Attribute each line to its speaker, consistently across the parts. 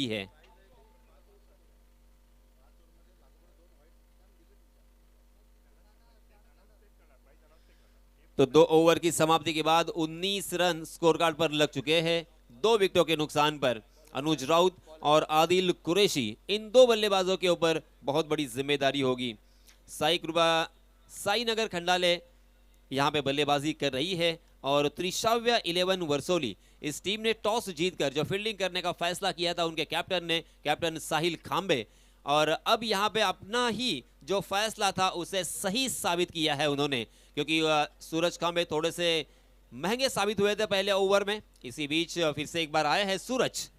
Speaker 1: है। तो 2 ओवर की समाप्ति के बाद 19 रन स्कोर कार्ड पर लग चुके हैं। 2 विकेटों के नुकसान पर अनुज राउत और आदिल कुरैशी, इन 2 बल्लेबाजों के ऊपर बहुत बड़ी जिम्मेदारी होगी। साई नगर खंडालय यहां पे बल्लेबाजी कर रही है और त्रिशाव्य 11 वर्सोली इस टीम ने टॉस जीतकर जो फील्डिंग करने का फैसला किया था उनके कैप्टन साहिल खांबे, और अब यहां पे अपना ही जो फैसला था उसे सही साबित किया है उन्होंने, क्योंकि सूरज खांबे थोड़े से महंगे साबित हुए थे पहले ओवर में। इसी बीच फिर से एक बार आया है सूरज।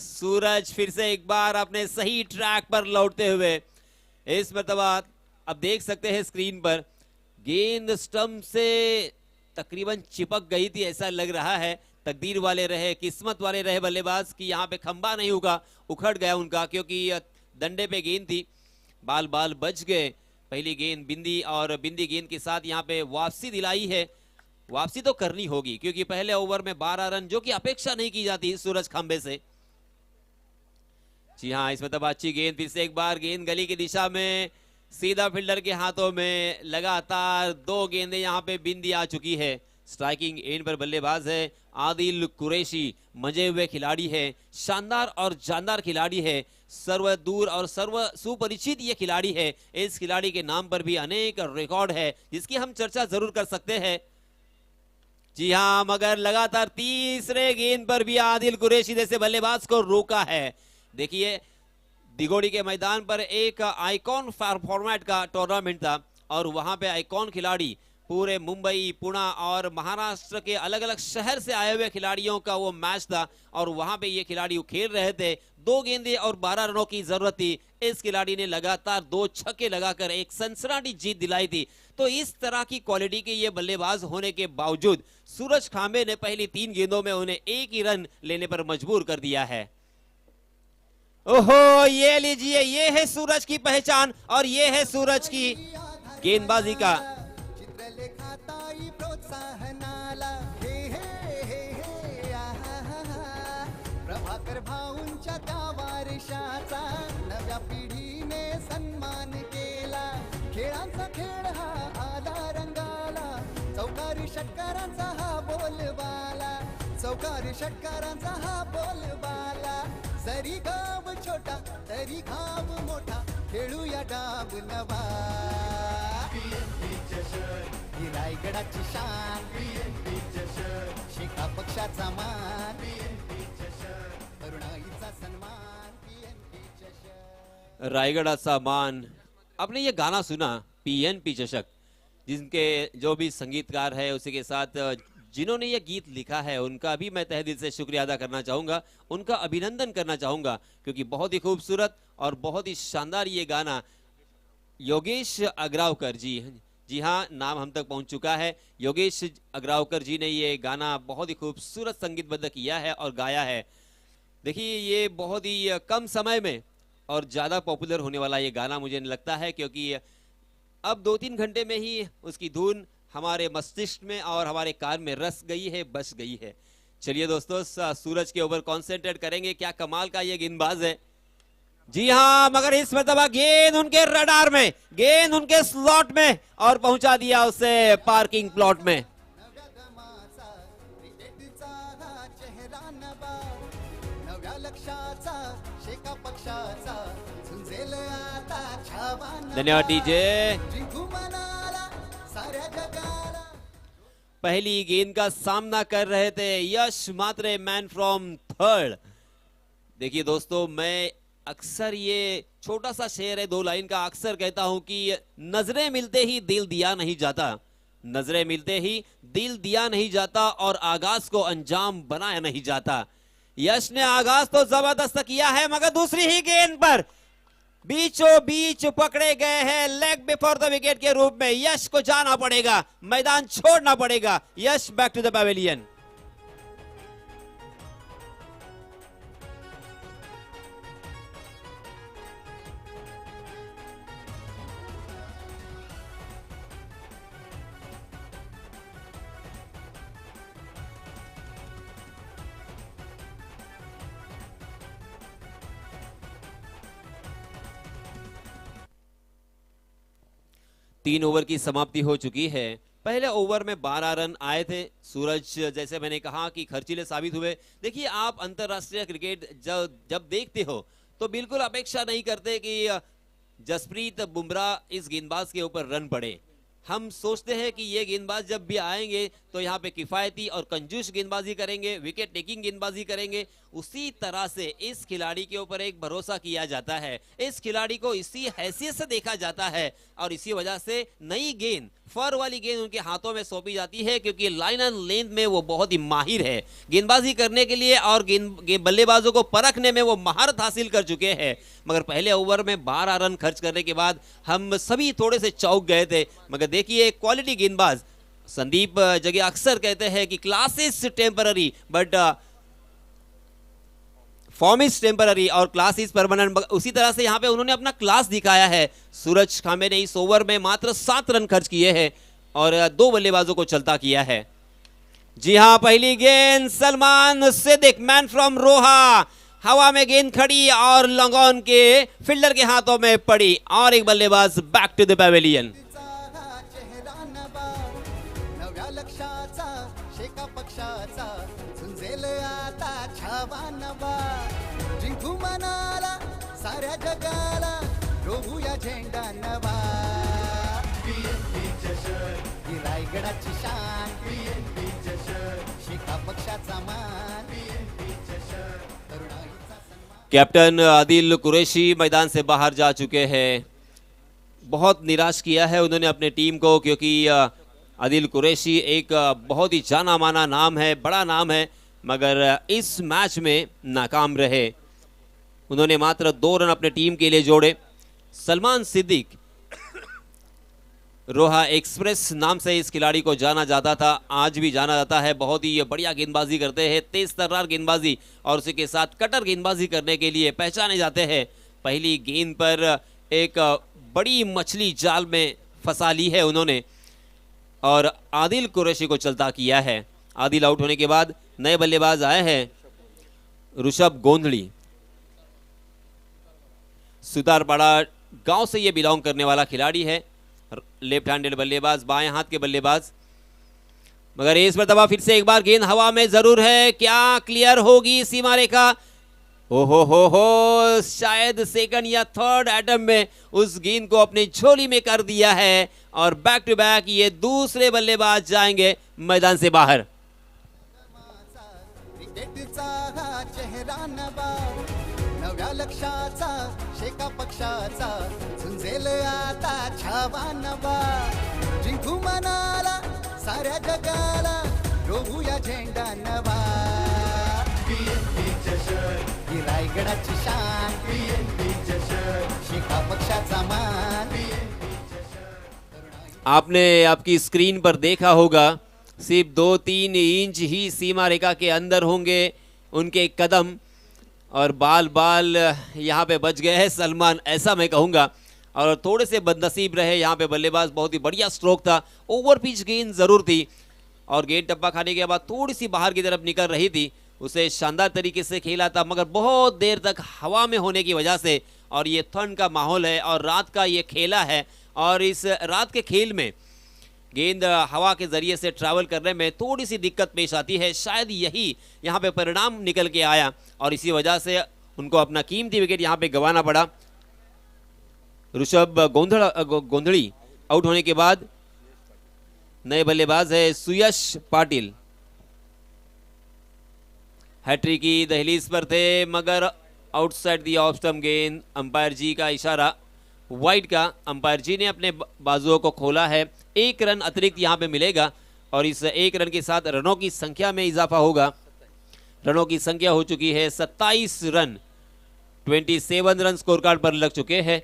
Speaker 1: सूरज फिर से एक बार अपने सही ट्रैक पर लौटते हुए इस मर्तबा अब देख सकते हैं स्क्रीन पर गेंद स्टंप से तकरीबन चिपक गई थी, ऐसा लग रहा है। तकदीर वाले रहे, किस्मत वाले रहे बल्लेबाज कि यहाँ पे खंबा नहीं होगा, उखड़ गया उनका, क्योंकि डंडे पे गेंद थी, बाल बाल बच गए। पहली गेंद बिंदी और बिंदी गेंद के साथ यहाँ पे वापसी दिलाई है। वापसी तो करनी होगी क्योंकि पहले ओवर में 12 रन जो कि अपेक्षा नहीं की जाती सूरज खंबे से। जी हाँ, इसमें तब अच्छी गेंद, फिर से एक बार गेंद गली की दिशा में सीधा फील्डर के हाथों में। लगातार 2 गेंदें यहाँ पे बिंदी आ चुकी है। स्ट्राइकिंग एंड पर बल्लेबाज है आदिल कुरैशी, मजे हुए खिलाड़ी है, शानदार और जानदार खिलाड़ी है, सर्व दूर और सर्व सुपरिचित ये खिलाड़ी है। इस खिलाड़ी के नाम पर भी अनेक रिकॉर्ड है जिसकी हम चर्चा जरूर कर सकते हैं। जी हाँ, मगर लगातार तीसरे गेंद पर भी आदिल कुरैशी जैसे बल्लेबाज को रोका है। देखिए, दिगोड़ी के मैदान पर एक आइकॉन फॉर्मेट का टूर्नामेंट था और वहां पे आइकॉन खिलाड़ी पूरे मुंबई, पुणे और महाराष्ट्र के अलग अलग शहर से आए हुए खिलाड़ियों का वो मैच था और वहां पे ये खिलाड़ी खेल रहे थे। 2 गेंदें और 12 रनों की जरूरत थी। इस खिलाड़ी ने लगातार 2 छक्के लगाकर एक सनसनाटी जीत दिलाई थी। तो इस तरह की क्वालिटी के ये बल्लेबाज होने के बावजूद सूरज खांबे ने पहली 3 गेंदों में उन्हें 1 ही रन लेने पर मजबूर कर दिया है। ओहो, ये लीजिए, ये है सूरज की पहचान और ये है सूरज की गेंदबाजी का
Speaker 2: प्रभाकर भाऊंच्या त्या वारशाचा नव्या पिढीने सन्मान केला। खेळांचा खेळ हा आला रंगाला, चौकारी षटकारांचा हा बोलबाला, चौकारी षटकारांचा हा बोलबाला। जरी गाव छोटा तरी घाव मोठा, खेळूया डाव नवा। ही रायगडाची शान, शिखा पक्षाचा मान, तरुणाईचा सन्मान,
Speaker 1: रायगडाचा मान। आपने ये गाना सुना पीएनपी चषक, जिनके जो भी संगीतकार है उसी के साथ जिन्होंने ये गीत लिखा है उनका भी मैं तहे दिल से शुक्रिया अदा करना चाहूँगा, उनका अभिनंदन करना चाहूँगा, क्योंकि बहुत ही खूबसूरत और बहुत ही शानदार ये गाना योगेश अग्रावकर जी हाँ, नाम हम तक पहुँच चुका है। योगेश अग्रावकर जी ने ये गाना बहुत ही खूबसूरत संगीतबद्ध किया है और गाया है। देखिए, ये बहुत ही कम समय में और ज़्यादा पॉपुलर होने वाला ये गाना मुझे लगता है, क्योंकि अब 2-3 घंटे में ही उसकी धुन हमारे मस्तिष्क में और हमारे कान में रस गई है, बस गई है। चलिए दोस्तों, सूरज के ऊपर कॉन्सेंट्रेट करेंगे। क्या कमाल का ये गेंदबाज है। जी हाँ, मगर इस मर्तबा गेंद उनके रडार में, गेंद उनके स्लॉट में और पहुंचा दिया उसे पार्किंग प्लॉट में। धन्यवाद डीजे। पहली गेंद का सामना कर रहे थे यश मात्रे, मैन फ्रॉम थर्ड। देखिए दोस्तों, मैं अक्सर ये छोटा सा शेर है 2 लाइन का, अक्सर कहता हूं कि नजरें मिलते ही दिल दिया नहीं जाता, नजरें मिलते ही दिल दिया नहीं जाता और आगाज को अंजाम बनाया नहीं जाता। यश ने आगाज तो जबरदस्त किया है, मगर दूसरी ही गेंद पर बीचों बीच पकड़े गए हैं लेग बिफोर द विकेट के रूप में। यश को जाना पड़ेगा, मैदान छोड़ना पड़ेगा। Yash back to the pavilion. 3 over की समाप्ति हो चुकी है। पहले ओवर में 12 रन आए थे। सूरज जैसे मैंने कहा कि खर्चीले साबित हुए। देखिए, आप अंतरराष्ट्रीय क्रिकेट जब देखते हो तो बिल्कुल अपेक्षा नहीं करते कि जसप्रीत बुमराह इस गेंदबाज के ऊपर रन पड़े। हम सोचते हैं कि ये गेंदबाज जब भी आएंगे तो यहाँ पे किफायती और कंजूस गेंदबाजी करेंगे, विकेट टेकिंग गेंदबाजी करेंगे। उसी तरह से इस खिलाड़ी के ऊपर एक भरोसा किया जाता है, इस खिलाड़ी को इसी हैसियत से देखा जाता है और इसी वजह से नई गेंद, फर वाली गेंद उनके हाथों में सौंपी जाती है, क्योंकि लाइन एंड लेंथ में वो बहुत ही माहिर है गेंदबाजी करने के लिए और बल्लेबाजों को परखने में वो महारत हासिल कर चुके हैं। मगर पहले ओवर में 12 रन खर्च करने के बाद हम सभी थोड़े से चौंक गए थे। मगर देखिए, क्वालिटी गेंदबाज संदीप जगह अक्सर कहते हैं कि class is temporary but form is temporary और क्लास इज परमानेंट। उसी तरह से यहाँ पे उन्होंने अपना क्लास दिखाया है। सूरज खामे ने इस ओवर में मात्र 7 रन खर्च किए हैं और 2 बल्लेबाजों को चलता किया है। जी हाँ, पहली गेंद सलमान सिद्दीक, मैन फ्रॉम रोहा, हवा में गेंद खड़ी और लॉन्ग ऑन के फील्डर के हाथों में पड़ी और एक बल्लेबाज बैक टू द पवेलियन।
Speaker 2: चेहरा नवा नव्या लक्षाचा शेका पक्षाचा झुंजेल आता छावा नवा जिंकू मनाला साऱ्या जगाला रोवूया झेंडा नवा ही रायगडाची शान शेका पक्षाचा मान तरुणाईचा सन्मान।
Speaker 1: कैप्टन आदिल कुरैशी मैदान से बाहर जा चुके हैं। बहुत निराश किया है उन्होंने अपने टीम को, क्योंकि आदिल कुरैशी एक बहुत ही जाना माना नाम है, बड़ा नाम है, मगर इस मैच में नाकाम रहे। उन्होंने मात्र 2 रन अपने टीम के लिए जोड़े। सलमान सिद्दीक, रोहा एक्सप्रेस नाम से इस खिलाड़ी को जाना जाता था, आज भी जाना जाता है। बहुत ही बढ़िया गेंदबाजी करते हैं, तेज तर्रार गेंदबाजी और उसी के साथ कटर गेंदबाजी करने के लिए पहचाने जाते हैं। पहली गेंद पर एक बड़ी मछली जाल में फंसा ली है उन्होंने और आदिल कुरैशी को चलता किया है। आदिल आउट होने के बाद नए बल्लेबाज आए हैं ऋषभ गोंधली। सुतारपाड़ा गांव से ये बिलोंग करने वाला खिलाड़ी है, लेफ्ट हैंडेड बल्लेबाज, बाएं हाथ के बल्लेबाज। मगर इस मरतबा फिर से एक बार गेंद हवा में जरूर है, क्या क्लियर होगी सीमा रेखा? हो शायद सेकंड या थर्ड एटम में उस गेंद को अपनी झोली में कर दिया है और बैक टू बैक ये दूसरे बल्लेबाज जाएंगे मैदान से बाहर।
Speaker 2: क्रिकेटचा हा चेहरा नवा नव्या लक्षाचा शेका पक्षाचा झुंजेल आता छावा नवा जिंकू मनाला साऱ्या जगाला रोवूया झेंडा नवा ही रायगडाची शान शेका पक्षाचा मान।
Speaker 1: आपने आपकी स्क्रीन पर देखा होगा, सिर्फ 2-3 इंच ही सीमा रेखा के अंदर होंगे उनके कदम और बाल यहाँ पे बच गए हैं सलमान, ऐसा मैं कहूँगा। और थोड़े से बदनसीब रहे यहाँ पे बल्लेबाज, बहुत ही बढ़िया स्ट्रोक था, ओवर पिच गेंद ज़रूर थी और गेंद टप्पा खाने के बाद थोड़ी सी बाहर की तरफ निकल रही थी। उसे शानदार तरीके से खेला था, मगर बहुत देर तक हवा में होने की वजह से, और ये ठंड का माहौल है और रात का ये खेला है और इस रात के खेल में गेंद हवा के जरिए से ट्रैवल करने में थोड़ी सी दिक्कत पेश आती है। शायद यही यहाँ पे परिणाम निकल के आया और इसी वजह से उनको अपना कीमती विकेट यहाँ पे गंवाना पड़ा। ऋषभ गोंधली आउट होने के बाद नए बल्लेबाज है सुयश पाटिल। हैट्रिक की दहलीज पर थे, मगर आउटसाइड दी ऑफ स्टंप गेंद, अंपायर जी का इशारा वाइड का, अंपायर जी ने अपने बाजुओं को खोला है। 1 रन अतिरिक्त यहाँ पे मिलेगा और इस 1 रन के साथ रनों की संख्या में इजाफा होगा। रनों की संख्या हो चुकी है 27 रन, 27 रन स्कोर कार्ड पर लग चुके हैं।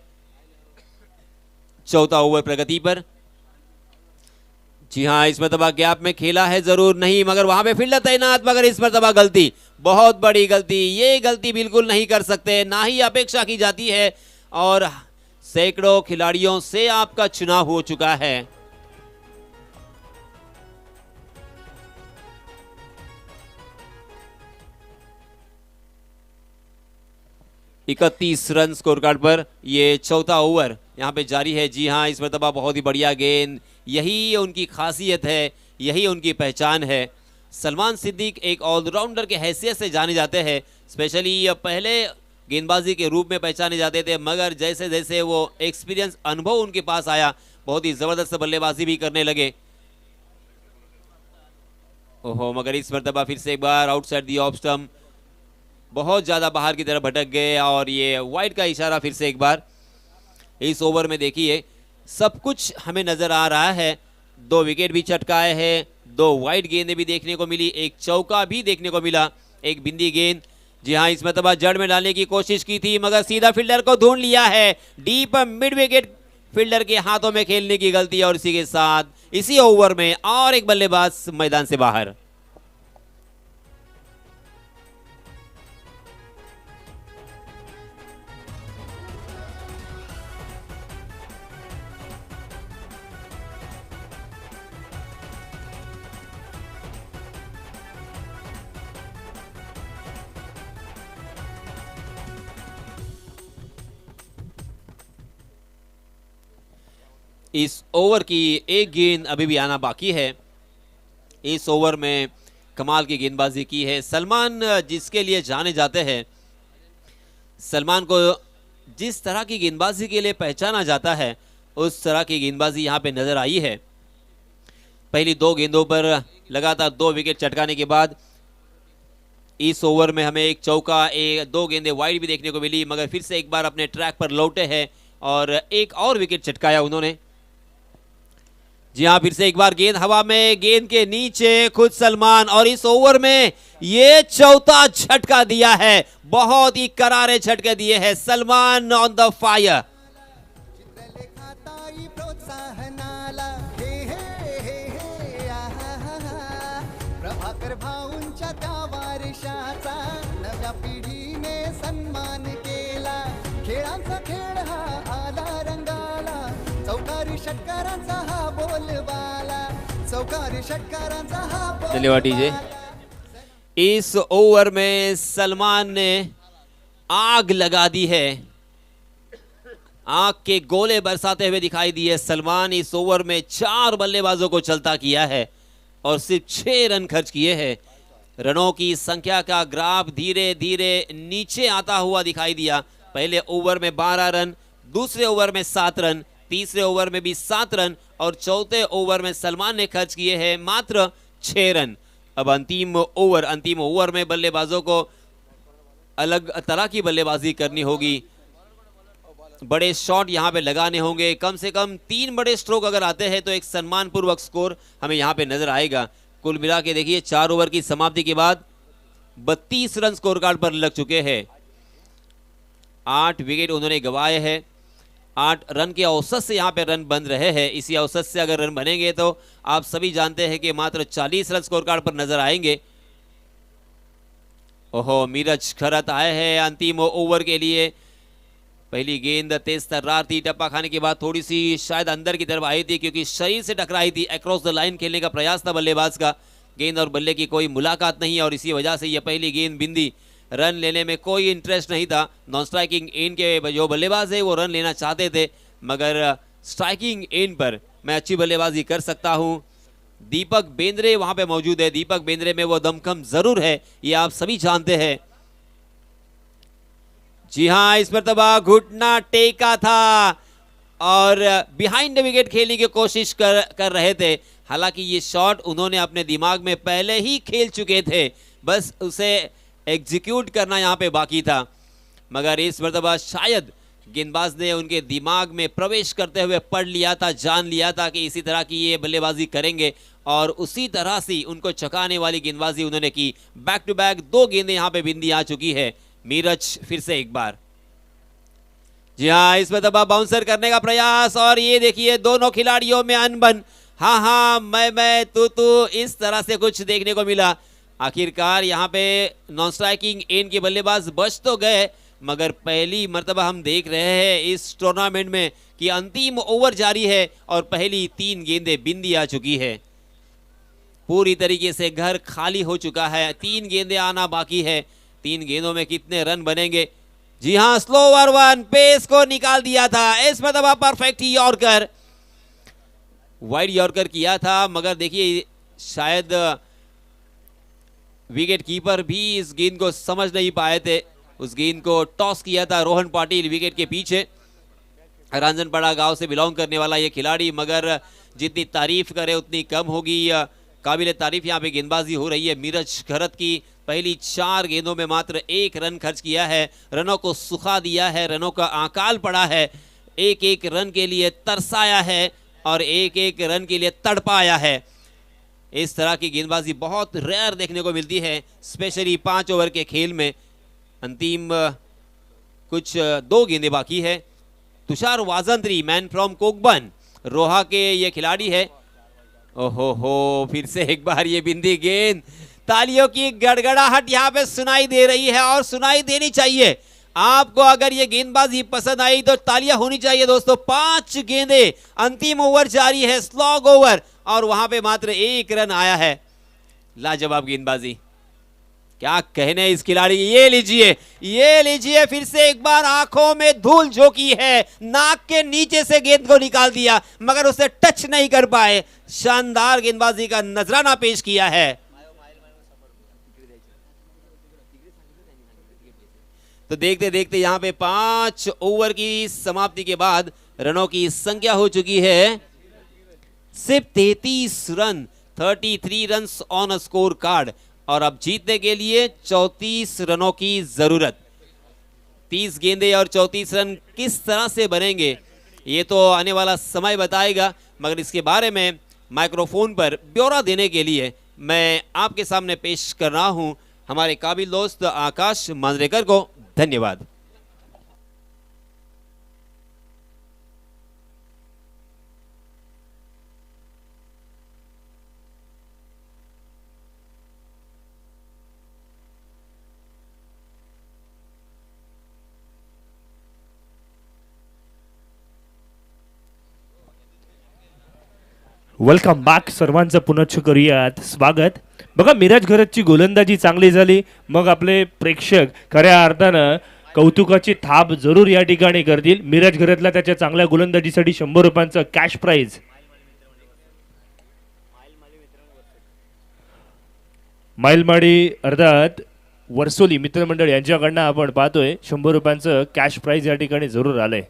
Speaker 1: चौथा ओवर प्रगति पर। जी हाँ, इस मरतबा गैप में खेला है जरूर नहीं, मगर वहां पे फील्डर तैनात, मगर इस मरतबा गलती, बहुत बड़ी गलती। ये गलती बिल्कुल नहीं कर सकते, ना ही अपेक्षा की जाती है और सैकड़ों खिलाड़ियों से आपका चुनाव हो चुका है। 31 रन स्कोर कार्ड पर ये चौथा ओवर यहाँ पे जारी है। जी हाँ, इस मरतबा बहुत ही बढ़िया गेंद, यही उनकी खासियत है, यही उनकी पहचान है। सलमान सिद्दीक एक ऑलराउंडर के हैसियत से जाने जाते हैं, स्पेशली पहले गेंदबाजी के रूप में पहचाने जाते थे, मगर जैसे जैसे वो एक्सपीरियंस अनुभव उनके पास आया, बहुत ही ज़बरदस्त बल्लेबाजी भी करने लगे। ओहो, मगर इस मरतबा फिर से एक बार आउटसाइड दी ऑफ स्टंप, बहुत ज़्यादा बाहर की तरफ भटक गए और ये वाइड का इशारा फिर से एक बार। इस ओवर में देखिए सब कुछ हमें नज़र आ रहा है, 2 विकेट भी चटकाए हैं, 2 वाइड गेंदें भी देखने को मिली, एक चौका भी देखने को मिला, एक बिंदी गेंद। जी हाँ, इस मरतबा जड़ में डालने की कोशिश की थी, मगर सीधा फील्डर को ढूंढ लिया है। डीप मिड विकेट फील्डर के हाथों में खेलने की गलती, और इसी के साथ इसी ओवर में और एक बल्लेबाज मैदान से बाहर। इस ओवर की एक गेंद अभी भी आना बाकी है। इस ओवर में कमाल की गेंदबाजी की है सलमान, जिसके लिए जाने जाते हैं। सलमान को जिस तरह की गेंदबाजी के लिए पहचाना जाता है, उस तरह की गेंदबाजी यहां पे नजर आई है। पहली 2 गेंदों पर लगातार 2 विकेट चटकाने के बाद इस ओवर में हमें एक चौका, 2 गेंदें वाइड भी देखने को मिली, मगर फिर से एक बार अपने ट्रैक पर लौटे हैं और एक और विकेट चटकाया उन्होंने। जी हाँ, फिर से एक बार गेंद हवा में, गेंद के नीचे खुद सलमान, और इस ओवर में ये चौथा झटका दिया है, बहुत ही करारे झटके दिए हैं सलमान ऑन द फायर।
Speaker 2: चित्रलेखाताई प्रोत्साहनाला हे हे हे हे आहा, प्रभाकर भाऊंच्या त्या वारशाचा नव्या पिढीने सन्मान केला, खेळांचा खेळ हा आला रंगाला, चौकारी षटकारांचा हा बोलबाला, चौकारी षटकारांचा हा
Speaker 1: धन्यवाद डीजे। इस ओवर में सलमान ने आग लगा दी है, आग के गोले बरसाते हुए दिखाई दिए सलमान। इस ओवर में 4 बल्लेबाजों को चलता किया है और सिर्फ 6 रन खर्च किए हैं। रनों की संख्या का ग्राफ धीरे धीरे नीचे आता हुआ दिखाई दिया। पहले ओवर में 12 रन, दूसरे ओवर में 7 रन, तीसरे ओवर में भी 7 रन, और चौथे ओवर में सलमान ने खर्च किए हैं मात्र 6 रन। अब अंतिम ओवर में बल्लेबाजों को अलग तरह की बल्लेबाजी करनी होगी, बड़े शॉट यहां पे लगाने होंगे, कम से कम 3 बड़े स्ट्रोक अगर आते हैं तो एक सम्मानपूर्वक स्कोर हमें यहां पे नजर आएगा। कुल मिला के देखिए 4 ओवर की समाप्ति के बाद 32 रन स्कोर कार्ड पर लग चुके हैं। 8 विकेट उन्होंने गंवाए हैं, 8 रन के औसत से यहां पे रन बन रहे हैं। इसी औसत से अगर रन बनेंगे तो आप सभी जानते हैं कि मात्र 40 रन स्कोर कार्ड पर नजर आएंगे। ओहो, मीरज खरत आए हैं अंतिम ओवर के लिए। पहली गेंद तेज तर्रार थी, टप्पा खाने के बाद थोड़ी सी शायद अंदर की तरफ आई थी, क्योंकि शरीर से टकराई थी। अक्रॉस द लाइन खेलने का प्रयास था बल्लेबाज का, गेंद और बल्ले की कोई मुलाकात नहीं, और इसी वजह से यह पहली गेंद बिंदी। रन लेने में कोई इंटरेस्ट नहीं था। नॉन स्ट्राइकिंग एंड के जो बल्लेबाज है वो रन लेना चाहते थे, मगर स्ट्राइकिंग एंड पर मैं अच्छी बल्लेबाजी कर सकता हूं। दीपक बेंद्रे वहां पे मौजूद है, दीपक बेंद्रे में वो दमखम जरूर है, ये आप सभी जानते हैं। जी हाँ, इस मरतबा घुटना टेका था और बिहाइंड विकेट खेलने की कोशिश कर रहे थे। हालांकि ये शॉट उन्होंने अपने दिमाग में पहले ही खेल चुके थे, बस उसे एग्जीक्यूट करना यहां पे बाकी था। मगर इस मरतबा शायद गेंदबाज ने उनके दिमाग में प्रवेश करते हुए पढ़ लिया था, जान लिया था कि इसी तरह की ये बल्लेबाजी करेंगे, और उसी तरह से उनको चकाने वाली गेंदबाजी उन्होंने की। बैक टू बैक 2 गेंदें यहां पे बिंदी आ चुकी है। मीरज फिर से एक बार, जी हाँ, इस मरतबा बाउंसर करने का प्रयास, और ये देखिए दोनों खिलाड़ियों में अनबन, हाँ मैं तू इस तरह से कुछ देखने को मिला। आखिरकार यहाँ पे नॉन स्ट्राइकिंग एंड के बल्लेबाज बच तो गए, मगर पहली मर्तबा हम देख रहे हैं इस टूर्नामेंट में कि अंतिम ओवर जारी है और पहली 3 गेंदें बिंदी आ चुकी है। पूरी तरीके से घर खाली हो चुका है, 3 गेंदें आना बाकी है। 3 गेंदों में कितने रन बनेंगे जी हाँ, स्लोवर वन, पेस को निकाल दिया था। इस मरतबा परफेक्ट यॉर्कर, वाइड यॉर्कर किया था, मगर देखिए शायद विकेट कीपर भी इस गेंद को समझ नहीं पाए थे। उस गेंद को टॉस किया था रोहन पाटिल विकेट के पीछे। रांजनपाड़ा गांव से बिलोंग करने वाला ये खिलाड़ी, मगर जितनी तारीफ करे उतनी कम होगी। काबिल तारीफ यहाँ पे गेंदबाजी हो रही है मीरज घरत की। पहली 4 गेंदों में मात्र 1 रन खर्च किया है, रनों को सुखा दिया है, रनों का आकाल पड़ा है, एक एक रन के लिए तरसाया है और एक एक रन के लिए तड़पाया है। इस तरह की गेंदबाजी बहुत रेयर देखने को मिलती है, स्पेशली 5 ओवर के खेल में। अंतिम कुछ 2 गेंदें बाकी है। तुषार वाजंत्री, मैन फ्रॉम कोकबन, रोहा के ये खिलाड़ी है। ओहो हो, फिर से एक बार ये बिंदी गेंद। तालियों की गड़गड़ाहट यहाँ पे सुनाई दे रही है और सुनाई देनी चाहिए। आपको अगर ये गेंदबाजी पसंद आई तो तालियां होनी चाहिए दोस्तों। 5 गेंदें, अंतिम ओवर जारी है, स्लॉग ओवर, और वहां पे मात्र 1 रन आया है। लाजवाब गेंदबाजी, क्या कहने इस खिलाड़ी की। ये लीजिए फिर से एक बार आंखों में धूल झोंकी है, नाक के नीचे से गेंद को निकाल दिया, मगर उसे टच नहीं कर पाए। शानदार गेंदबाजी का नजराना पेश किया है। तो देखते देखते यहां पे 5 ओवर की समाप्ति के बाद रनों की संख्या हो चुकी है सिर्फ 33 run, 33 runs on a score card, और अब जीतने के लिए 34 रनों की जरूरत। 30 गेंदें और 34 रन किस तरह से बनेंगे ये तो आने वाला समय बताएगा, मगर इसके बारे में माइक्रोफोन पर ब्यौरा देने के लिए मैं आपके सामने पेश कर रहा हूं हमारे काबिल दोस्त आकाश मांजरेकर को। धन्यवाद।
Speaker 3: वेलकम बॅक, सर्वांचं पुनश्च करूयात स्वागत। बघा, मिराज घरतची गोलंदाजी चांगली झाली, मग आपले प्रेक्षक खऱ्या अर्थानं कौतुकाची थाप जरूर या ठिकाणी करतील। मिराज घरतला त्याच्या चांगल्या गोलंदाजीसाठी 100 रुपयांचं कॅश प्राइज। माइलमाडी अर्थात वर्सोली मित्रमंडळ यांच्याकडनं आपण पाहतोय 100 रुपयांचं कॅश प्राइज या ठिकाणी जरूर आलंय।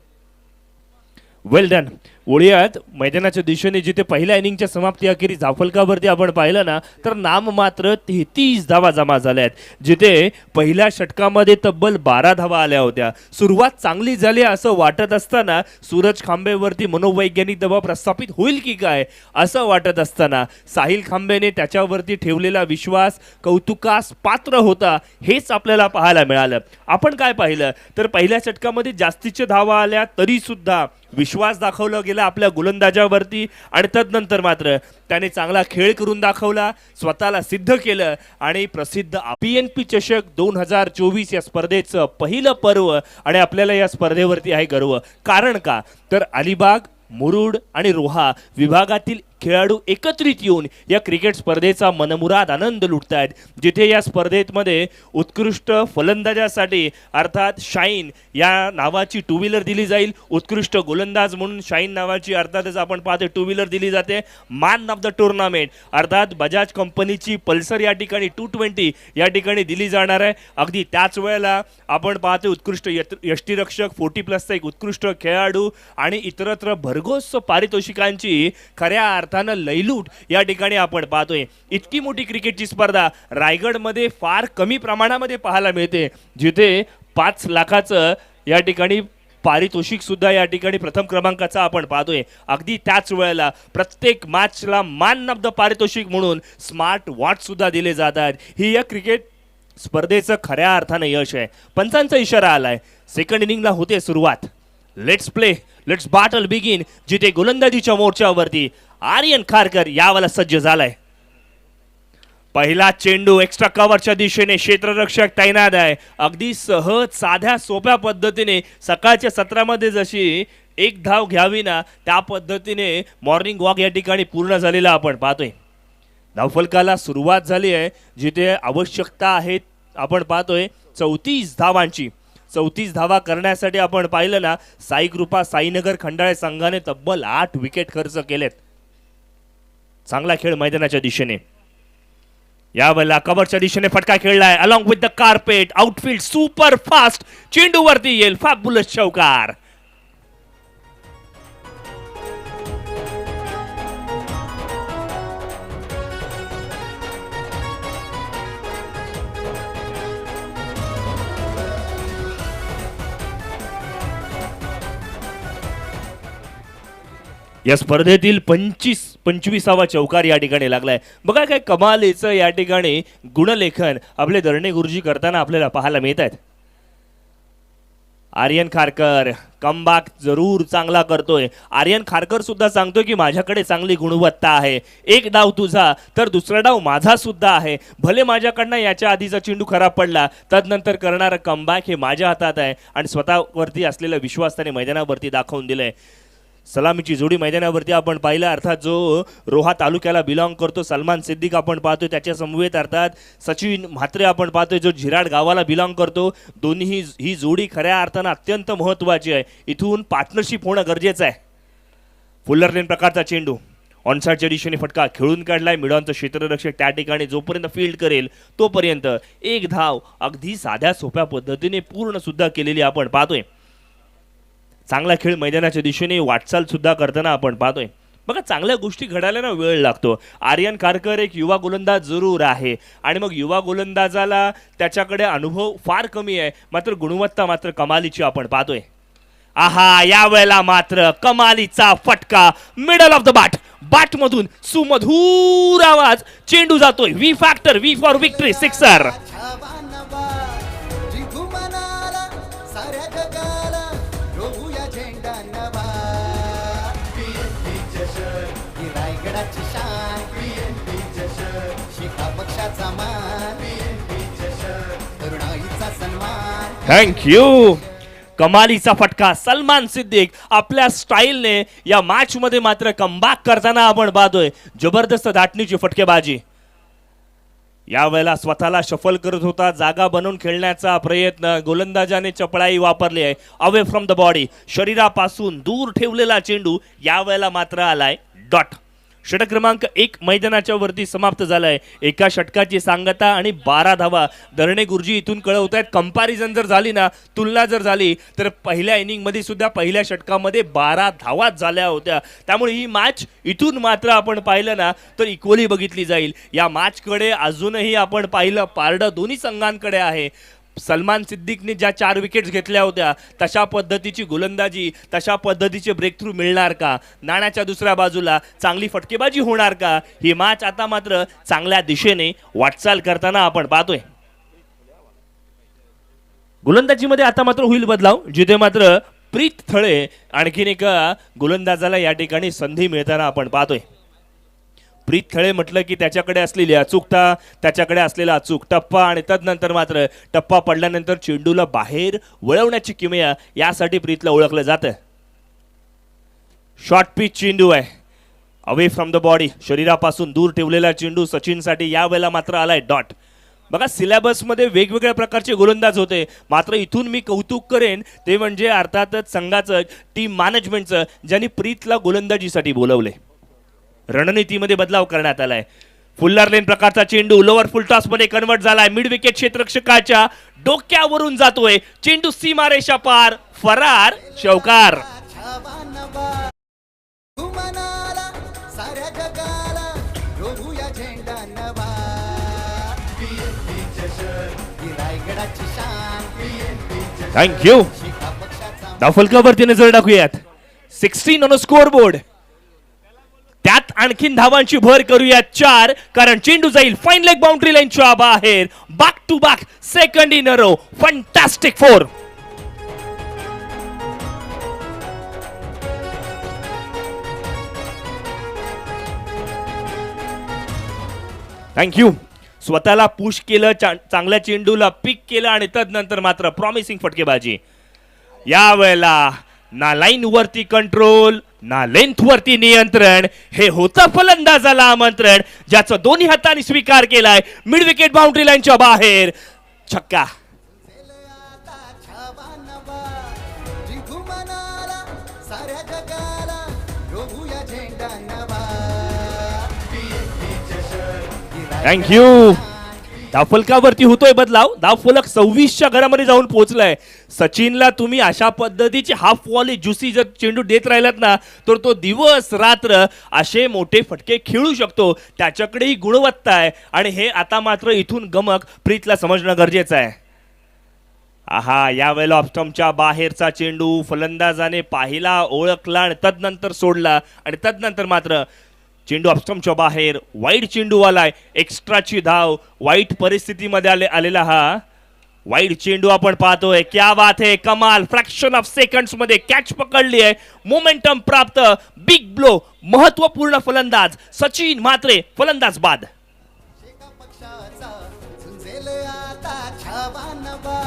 Speaker 3: Well done. ओळीयात मैदानाच्या दिशेने जिथे पहिल्या इनिंगच्या समाप्ती अखेरी जाफलकावरती आपण पाहिलं ना, तर नाम मात्र 33 धावा जमा झाल्या आहेत, जिथे पहिल्या षटकामध्ये तब्बल 12 धावा आल्या होत्या। सुरुवात चांगली झाली असं वाटत असताना सूरज खांबेवरती मनोवैज्ञानिक दबाव प्रस्थापित होईल की काय असं वाटत असताना साहिल खांबेने त्याच्यावरती ठेवलेला विश्वास कौतुकास पात्र होता, हेच आपल्याला पाहायला मिळालं। आपण काय पाहिलं तर पहिल्या षटकामध्ये जास्तीच्या धावा आल्या तरी सुद्धा विश्वास दाखवला गेला आपल्या गोलंदाजावरती, आणि तदनंतर मात्र त्याने चांगला खेळ करून दाखवला, स्वतःला सिद्ध केलं, आणि प्रसिद्ध PNP चषक 2024 या स्पर्धेचं पहिलं पर्व, आणि आपल्याला या स्पर्धेवरती आहे गर्व। कारण का तर अलिबाग, मुरुड आणि रोहा विभागातील खेळाडू एकत्रित येऊन या क्रिकेट स्पर्धेचा मनमुराद आनंद लुटतायत, जिथे या स्पर्धेमध्ये उत्कृष्ट फलंदाजासाठी अर्थात शाईन या नावाची 2 व्हीलर दिली जाईल। उत्कृष्ट गोलंदाज म्हणून शाईन नावाची अर्थातच आपण पाहतो 2 व्हीलर दिली जाते। मॅन ऑफ द टुर्नामेंट अर्थात बजाज कंपनीची पल्सर या ठिकाणी 220 या ठिकाणी दिली जाणार आहे। अगदी त्याच वेळेला आपण पाहतो उत्कृष्ट यष्टीरक्षक, 40+ एक उत्कृष्ट खेळाडू आणि इतरत्र भरघोस पारितोषिकांची खऱ्या अर्थानं लयलूट या ठिकाणी आपण पाहतोय। इतकी मोठी क्रिकेटची स्पर्धा रायगडमध्ये फार कमी प्रमाणामध्ये पाहायला मिळते, जिथे 5 लाखाचं या ठिकाणी पारितोषिक सुद्धा या ठिकाणी प्रथम क्रमांकाचा आपण पाहतोय। अगदी त्याच वेळेला प्रत्येक मॅचला मॅन ऑफ द पारितोषिक म्हणून स्मार्ट वॉच सुद्धा दिले जातात। ही या क्रिकेट स्पर्धेचं खऱ्या अर्थानं यश आहे। पंचांचा इशारा आलाय, सेकंड इनिंगला होते सुरुवात। Let's play, let's battle begin, जिथे गोलंदाजीच्या मोर्चावरती आर्यन खारकर यावाला सज्ज झालाय। पहिला चेंडू एक्स्ट्रा कव्हरच्या दिशेने क्षेत्ररक्षक तैनात आहे। अगदी सहज साध्या सोप्या पद्धतीने सकाळच्या सत्रामध्ये जशी एक धाव घ्यावी ना, त्या पद्धतीने मॉर्निंग वॉक या ठिकाणी पूर्ण झालेला आपण पाहतोय। धावफलकाला सुरुवात झाली आहे, जिथे आवश्यकता आहे आपण पाहतोय 34 धावांची। 34 धावा करण्यासाठी आपण पाहिलं ना, साई कृपा साईनगर खंडाळे संघाने तब्बल 8 विकेट खर्च केलेत. चांगला खेळ मैदानाच्या दिशेने. यावेळेला कव्हरच्या दिशेने फटका खेळलाय along with the carpet. Outfield super fast. चेंडू वरती येईल फॅब्युलस चौकार. या स्पर्धेतील 25वा चौकार या ठिकाणी लागलाय. बघा काय कमालीचं या ठिकाणी गुणलेखन आपले दरणे गुरुजी करताना आपल्याला पाहायला मिळत आहेत. आर्यन खारकर कमबॅक जरूर चांगला करतोय. आर्यन खारकर सुद्धा सांगतोय की माझ्याकडे चांगली गुणवत्ता आहे. एक डाव तुझा तर दुसरा डाव माझा सुद्धा आहे. भले माझ्याकडनं याच्या आधीचा चेंडू खराब पडला, तदनंतर करणारा कमबॅक हे माझ्या हातात आहे आणि स्वतःवरती असलेला विश्वास त्याने मैदानावरती दाखवून दिलाय. सलामीची जोडी मैदानावरती आपण पाहिलं. अर्थात जो रोहा तालुक्याला बिलॉंग करतो सलमान सिद्दीक आपण पाहतोय, त्याच्या समवेत अर्थात सचिन म्हात्रे आपण पाहतोय जो झिराड गावाला बिलॉंग करतो. दोन्ही ही जोडी खऱ्या अर्थानं अत्यंत महत्त्वाची आहे. इथून पार्टनरशिप होणं गरजेचं आहे. फुल्लर लेन प्रकारचा चेंडू ऑनसाइडच्या दिशेने फटका खेळून काढलाय. मिडॉनचं क्षेत्ररक्षक त्या ठिकाणी जोपर्यंत फील्ड करेल तोपर्यंत एक धाव अगदी साध्या सोप्या पद्धतीने पूर्ण सुद्धा केलेली आपण पाहतोय. चांगला खेळ मैदानाच्या दिशेने वाटचाल सुद्धा करताना आपण पाहतोय. बघा चांगल्या गोष्टी घडायला ना वेळ लागतो. आर्यन खारकर एक युवा गोलंदाज जरूर आहे आणि मग युवा गोलंदाजाला त्याच्याकडे अनुभव फार कमी आहे, मात्र गुणवत्ता मात्र कमालीची आपण पाहतोय. आहा यावेळेला मात्र कमालीचा फटका middle of the bat. Bat मधून सुमधूर आवाज. चेंडू जातोय. V factor. V for victory. Sixer. Thank you. कमालीचा फटका. सलमान सिद्दीक आपल्या स्टाईलने या मॅच मध्ये मात्र कमबॅक करताना आपण पाहतोय. जबरदस्त धाटणीची फटकेबाजी. यावेळेला स्वतःला शफल करत होता. जागा बनवून खेळण्याचा प्रयत्न. गोलंदाजाने चपळाई वापरली आहे. Away from the body. शरीरापासून दूर ठेवलेला चेंडू यावेळेला मात्र आलाय डॉट. षटक क्रमांक 1 मैदानाच्या वरती समाप्त झालाय. एका षटकाची सांगता आणि 12 धावा धरणे गुरुजी इथून कळवत आहेत. कंपॅरिझन जर झाली ना, तुलना जर झाली तर पहिल्या इनिंग मध्ये सुद्धा पहिल्या षटकामध्ये 12 धावाच झाल्या होत्या. त्यामुळे ही मॅच इथून मात्र आपण पाहिलं ना तर इक्वली बघितली जाईल. या मॅचकडे अजूनही आपण पाहिलं पारडं दोन्ही संघांकडे आहे. सलमान सिद्दीकने ज्या 4 विकेट्स घेतल्या होत्या तशा पद्धतीची गोलंदाजी, तशा पद्धतीचे ब्रेक थ्रू मिळणार का? नाण्याच्या दुसऱ्या बाजूला चांगली फटकेबाजी होणार का? ही मॅच आता मात्र चांगल्या दिशेने वाटचाल करताना आपण पाहतोय. गोलंदाजीमध्ये आता मात्र होईल बदलाव, जिथे मात्र प्रीत थळे आणखीन एका गोलंदाजाला या ठिकाणी संधी मिळताना आपण पाहतोय. प्रीत थळे म्हटलं की त्याच्याकडे असलेली अचूकता, त्याच्याकडे असलेला अचूक टप्पा आणि तदनंतर मात्र टप्पा पडल्यानंतर चेंडूला बाहेर वळवण्याची किमया, यासाठी प्रीतला ओळखलं जातं. शॉर्ट पिच चेंडू आहे. Away from the body. शरीरापासून दूर ठेवलेला चेंडू सचिनसाठी यावेळेला मात्र आलाय डॉट. बघा सिलेबसमध्ये वेगवेगळ्या प्रकारचे गोलंदाज होते, मात्र इथून मी कौतुक करेन ते म्हणजे अर्थातच संघाचं टीम मॅनेजमेंटचं, ज्यांनी प्रीतला गोलंदाजीसाठी बोलवले. रणनीतीमध्ये बदलाव करण्यात आलाय. फुल्लर लेन प्रकारचा चेंडू लोअर फुल टॉस मध्ये कन्वर्ट झालाय. मिड विकेट क्षेत्ररक्षकाच्या डोक्यावरून जातोय. चेंडू सीमारेषा पार. फरार. चौकार. थँक्यू. धावफलकावरती नजर टाकूयात. 16 ऑन स्कोअर बोर्ड. त्यात आणखीन धावांची भर करूयात 4, कारण चेंडू जाईल फाईन लेग बाउंड्री लाईनच्या बाहेर. Back to back second in a row. Fantastic 4. Thank you. स्वतःला पुश केलं, चांगल्या चेंडूला पिक केलं आणि तदनंतर मात्र प्रॉमिसिंग फटकेबाजी. यावेळेला ना लाईन वरती कंट्रोल, ना लेंथ वरती नियंत्रण. हे होतं फलंदाजाला आमंत्रण, ज्याचं दोन्ही हातांनी स्वीकार केलाय. मिड विकेट बाउंड्री लाईनच्या बाहेर. छक्का.
Speaker 2: रोवूया झेंडा नवा.
Speaker 3: थँक्यू. धावफलकावरती होतोय बदलाव. धावफलक 26च्या घरामध्ये जाऊन पोहोचलाय. सचिनला तुम्ही अशा पद्धतीची हाफ वॉली ज्युसी जर चेंडू देत राहिलात ना तर तो दिवस रात्र असे मोठे फटके खेळू शकतो. त्याच्याकडेही गुणवत्ता आहे आणि हे आता मात्र इथून गमक प्रीतला समजणं गरजेचं आहे. आहा, यावेळेला ऑफस्टम्पच्या बाहेरचा चेंडू फलंदाजाने पाहिला, ओळखला आणि तदनंतर सोडला आणि तदनंतर मात्र चेंडू ऑफस्टम्पच्या बाहेर. वाईट चेंडू आलाय. एक्स्ट्राची धाव. वाईट परिस्थितीमध्ये आलेला हा वाईट चेंडू आपण पाहतोय. क्या बात है, कमाल. फ्रॅक्शन ऑफ सेकंड्स मध्ये कॅच पकडली आहे. मोमेंटम प्राप्त. Big blow. महत्वपूर्ण फलंदाज सचिन म्हात्रे फलंदाज बाद.
Speaker 2: एका पक्षाचा झुंजेल आता छावा नवा.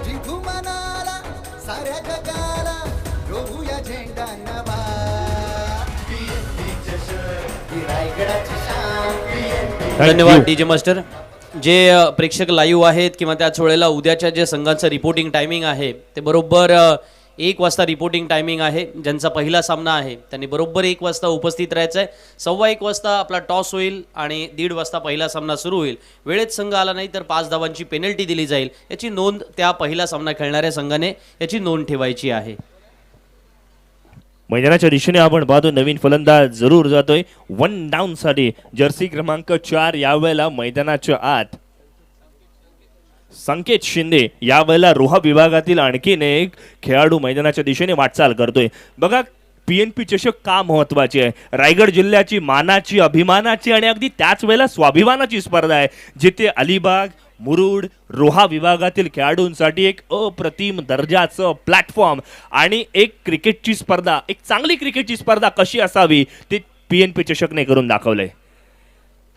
Speaker 2: जिंकू मनाला साऱ्या जगाला रोवूया झेंडा नवा. ही रायगडाची शान.
Speaker 4: धन्यवाद डीजे मास्टर. जे प्रेक्षक लाईव्ह आहेत किंवा त्याच वेळेला उद्याच्या जे संघांचं रिपोर्टिंग टायमिंग आहे ते बरोबर 1 वाजता रिपोर्टिंग टायमिंग आहे. ज्यांचा पहिला सामना आहे त्यांनी बरोबर 1 वाजता उपस्थित राहायचं आहे. 1:15 वाजता आपला टॉस होईल आणि 1:30 वाजता पहिला सामना सुरू होईल. वेळेत संघ आला नाही तर 5 धावांची पेनल्टी दिली जाईल. याची नोंद त्या पहिला सामना खेळणाऱ्या संघाने याची नोंद ठेवायची आहे.
Speaker 3: मैदानाच्या दिशेने आपण पाहतो नवीन फलंदाज जरूर जातोय 1 डाऊन साठी. जर्सी क्रमांक 4 यावेळेला मैदानाच्या आत संकेत शिंदे. यावेळेला रोहा विभागातील आणखीन एक खेळाडू मैदानाच्या दिशेने वाटचाल करतोय. बघा, PNP चषक का महत्वाची आहे. रायगड जिल्ह्याची मानाची, अभिमानाची आणि अगदी त्याच वेळेला स्वाभिमानाची स्पर्धा आहे, जिथे अलिबाग, मुरुड, रोहा विभागातील खेळाडूंसाठी एक अप्रतिम दर्जाचं प्लॅटफॉर्म आणि एक क्रिकेटची स्पर्धा, एक चांगली क्रिकेटची स्पर्धा कशी असावी ते PNP चषकने करून दाखवलंय.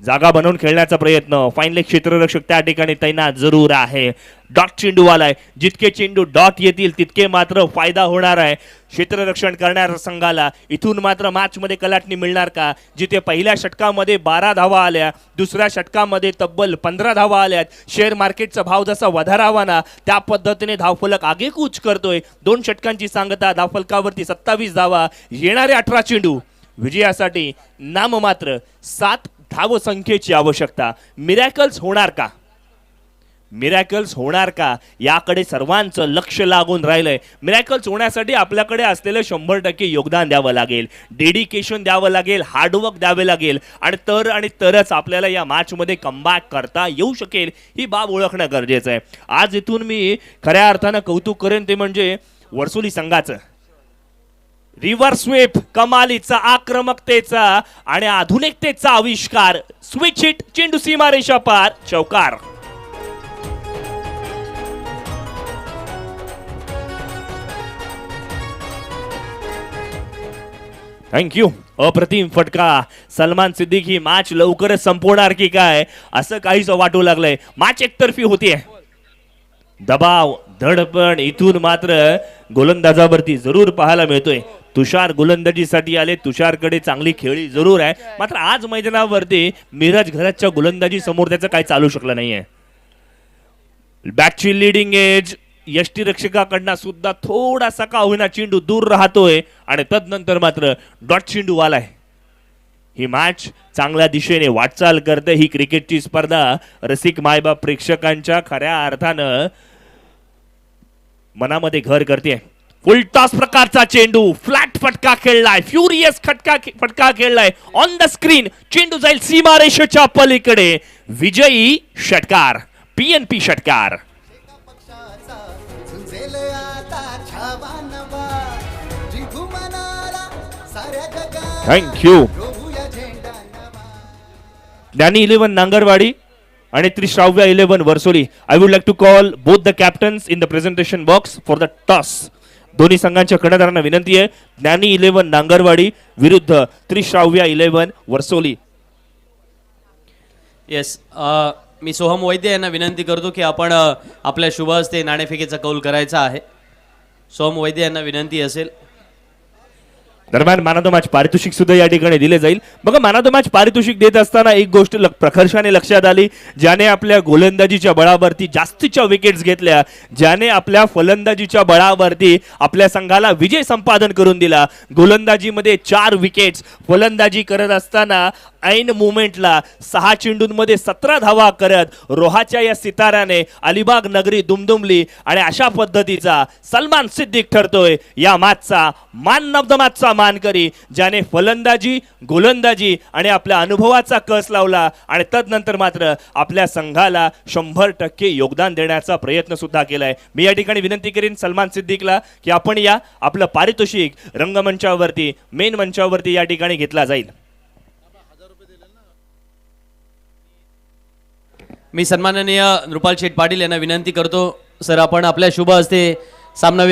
Speaker 3: जागा बनवून खेळण्याचा प्रयत्न. फाईनल क्षेत्ररक्षक त्या ठिकाणी तैनात जरूर आहे. डॉट चेंडू आलाय. जितके चेंडू डॉट येतील तितके मात्र फायदा होणार आहे क्षेत्ररक्षण करणाऱ्या संघाला. इथून मात्र मॅच मध्ये कलाटणी मिळणार का? जिथे पहिल्या षटकामध्ये 12 धावा आल्या, दुसऱ्या षटकामध्ये तब्बल 15 धावा आल्यात. शेअर मार्केटचा भाव जसा वधारावा ना त्या पद्धतीने धावफलक आगेकूच करतोय. 2 षटकांची सांगता. धावफलकावरती 27 धावा. येणारे 18 चेंडू. विजयासाठी नाममात्र 7 धावसंख्येची आवश्यकता. मिरॅकल्स होणार का? मिरॅकल्स होणार का याकडे सर्वांचं लक्ष लागून राहिलंय. मिरॅकल्स होण्यासाठी आपल्याकडे असलेलं 100% योगदान द्यावं लागेल, डेडिकेशन द्यावं लागेल, हार्डवर्क द्यावे लागेल आणि तरच आपल्याला या मॅचमध्ये कमबॅक करता येऊ शकेल. ही बाब ओळखणं गरजेचं आहे. आज इथून मी खऱ्या अर्थानं कौतुक करेन ते म्हणजे वर्सोली संघाचं. रिव्हर्स स्वीप, कमालीचा, आक्रमकतेचा आणि आधुनिकतेचा आविष्कार. स्विच हिट, चेंडू सीमारेषा पार, चौकार. थँक्यू. अप्रतिम फटका. सलमान सिद्दीकी ही मॅच लवकरच संपवणार की काय असं काहीच वाटू लागलंय. मॅच एकतर्फी होतीये. दबाव, धडपण इथून मात्र गोलंदाजावरती जरूर पाहायला मिळतोय. तुषार गोलंदाजीसाठी आले. तुषारकडे चांगली खेळी जरूर आहे, मात्र आज मैदानावरती मिराज घराच्या गोलंदाजी समोर त्याचं काही चालू शकलं नाहीये. बॅटची लिडिंग एज. यष्टीरक्षकाकडनं सुद्धा थोडासा का होईना चेंडू दूर राहतोय आणि तदनंतर मात्र डॉट चेंडू आलाय. ही मॅच चांगल्या दिशेने वाटचाल करते. ही क्रिकेटची स्पर्धा रसिक मायबाप प्रेक्षकांच्या खऱ्या अर्थानं मनामध्ये घर करते. फुल टॉस प्रकारचा चेंडू. फ्लॅट फटका खेळलाय. फ्युरियस फटका खेळलाय. ऑन द स्क्रीन चेंडू जाईल सीमारेषेच्या पलीकडे. विजयी षटकार, PNP षटकार. थँक्यू. ज्ञानी 11 नांगरवाडी आणि त्रिश्राव्या 11 वर्सोली. I would like to call both the captains in the presentation box for the toss. दोन्ही संघांच्या कर्णधारांना विनंती आहे. ज्ञानी 11 नांगरवाडी विरुद्ध त्रिश्राव्या 11 वर्सोली.
Speaker 4: येस, मी सोहम वैद्य यांना विनंती करतो की आपण आपल्या शुभ हस्ते नाणेफेकीचा कौल करायचा आहे. सोहम वैद्य यांना विनंती असेल.
Speaker 3: दरम्यान मॅन ऑफ द मॅच पारितोषिक सुद्धा या ठिकाणी दिले जाईल. बघा, मॅन ऑफ द मॅच पारितोषिक देत असताना एक गोष्ट प्रखरशाने लक्षात आली, ज्याने आपल्या गोलंदाजीच्या बळावरती जास्तीच्या विकेट्स घेतल्या, ज्याने आपल्या फलंदाजीच्या बळावरती आपल्या संघाला विजय संपादन करून दिला. गोलंदाजीमध्ये 4 विकेट्स, फलंदाजी करत असताना ऐन मुवमेंटला 6 चेंडूंमध्ये 17 धावा करत रोहाच्या या सिताऱ्याने अलिबाग नगरी दुमदुमली आणि अशा पद्धतीचा सलमान सिद्दीक ठरतोय या मॅचचा मॅन ऑफ द मॅचचा मानकरी, ज्याने फलंदाजी, गोलंदाजी आणि आपल्या अनुभवाचा कस लावला आणि तदनंतर मात्र आपल्या संघाला 100% योगदान देण्याचा प्रयत्न सुद्धा केलाय. मी या ठिकाणी विनंती करीन सलमान सिद्दीकला की आपण या आपलं पारितोषिक रंगमंचावरती, मेन मंचावरती या ठिकाणी घेतला जाईल.
Speaker 4: मी सन्माननीय नृपाल शेठ पाटील यांना विनंती करतो, सर आपण आपल्या शुभ हस्ते सामना